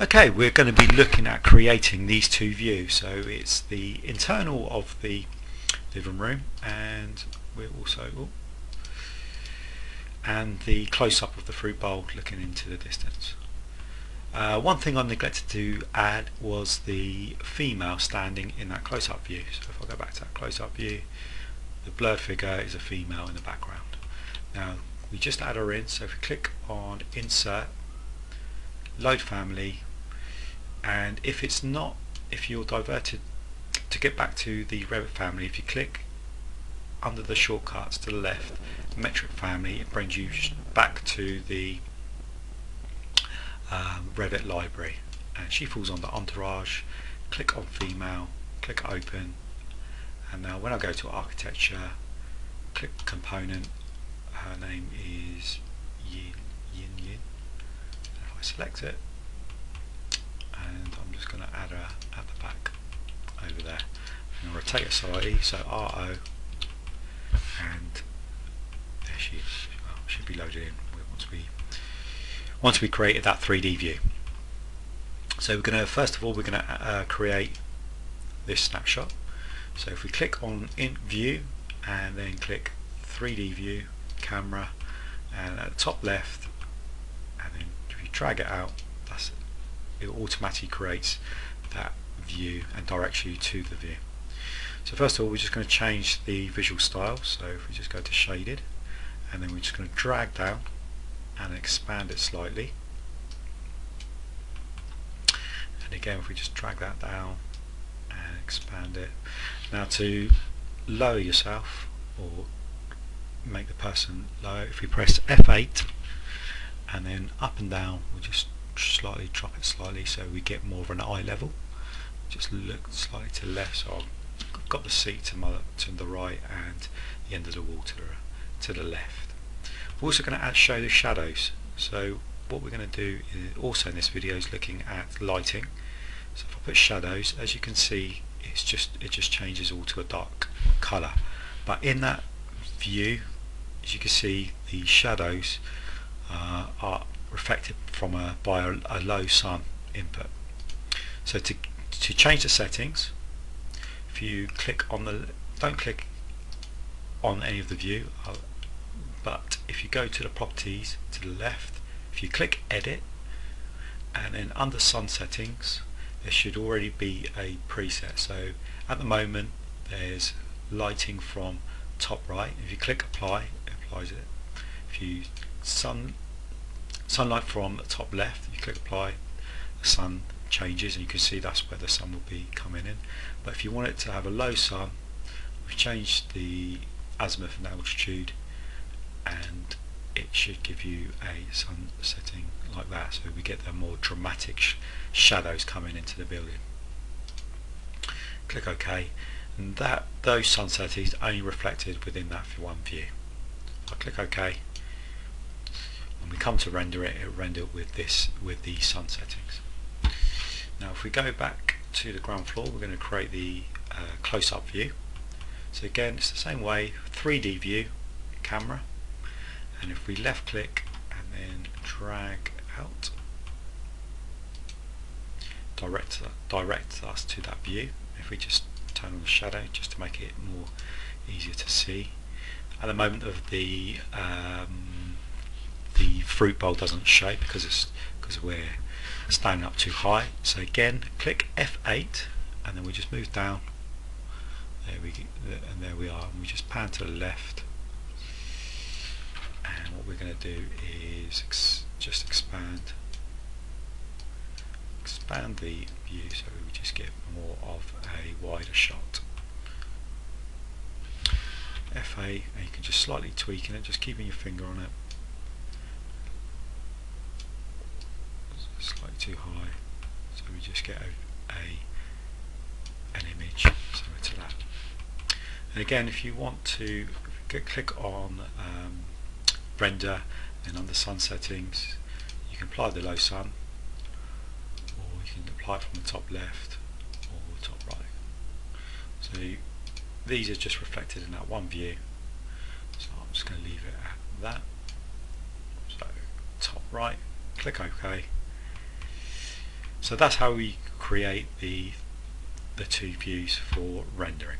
Okay, we're going to be looking at creating these two views. So it's the internal of the living room, and we're also and the close-up of the fruit bowl looking into the distance. One thing I neglected to add was the female standing in that close-up view. So if I go back to that close-up view, the blurred figure is a female in the background. Now we just add her in, so if we click on Insert, Load Family, and if you're diverted to get back to the Revit family, if you click under the shortcuts to the left, Metric Family, it brings you back to the Revit library, and she falls under Entourage. Click on Female, click Open, and now when I go to Architecture, click Component, her name is Yin. If I select it, and I'm just going to add her at the back over there. I'm going to rotate her slightly, so RO, and there she is. Well, should be loaded in once we created that 3D view. So we're going to first of all create this snapshot. So if we click on View and then click 3D View, Camera, and at the top left, and then if you drag it out, it automatically creates that view and directs you to the view. So first of all, we're just going to change the visual style. So if we just go to Shaded, and then we're just going to drag down and expand it slightly, and again if we just drag that down and expand it. Now to lower yourself or make the person low, if we press F8 and then up and down, we'll just slightly drop it slightly so we get more of an eye level. Just look slightly to the left, so I've got the seat to the right and the end of the wall to the left. We're also going to show the shadows. So what we're going to do is also in this video is looking at lighting. So if I put shadows, as you can see, it just changes all to a dark colour. But in that view, as you can see, the shadows are reflected by a low sun input. So to change the settings, if you click on don't click on any of the view, but if you go to the properties to the left, if you click Edit, and then under Sun Settings, there should already be a preset. So at the moment there's lighting from top right. If you click Apply, it applies it. If you sunlight from the top left, you click Apply, the sun changes, and you can see that's where the sun will be coming in. But if you want it to have a low sun, we've changed the azimuth and altitude, and it should give you a sun setting like that, so we get the more dramatic shadows coming into the building. Click OK, and those sun settings are only reflected within that one view. I click OK, and we come to render it, it'll render it with the sun settings. Now if we go back to the ground floor, we're going to create the close-up view. So again, it's the same way, 3D view, camera, and if we left click and then drag out, direct us to that view. If we just turn on the shadow just to make it more easier to see. At the moment of the fruit bowl doesn't show because we're standing up too high. So again, click F8 and then we just move down. There we are, and we just pan to the left, and what we're going to do is just expand the view so we just get more of a wider shot. F8, and you can just slightly tweak it, just keeping your finger on it. Slightly too high, so we just get an image similar to that. And again, if you want to click on render, and under sun settings you can apply the low sun, or you can apply it from the top left or top right. So these are just reflected in that one view, so I'm just going to leave it at that. So top right, click OK, So that's how we create the two views for rendering.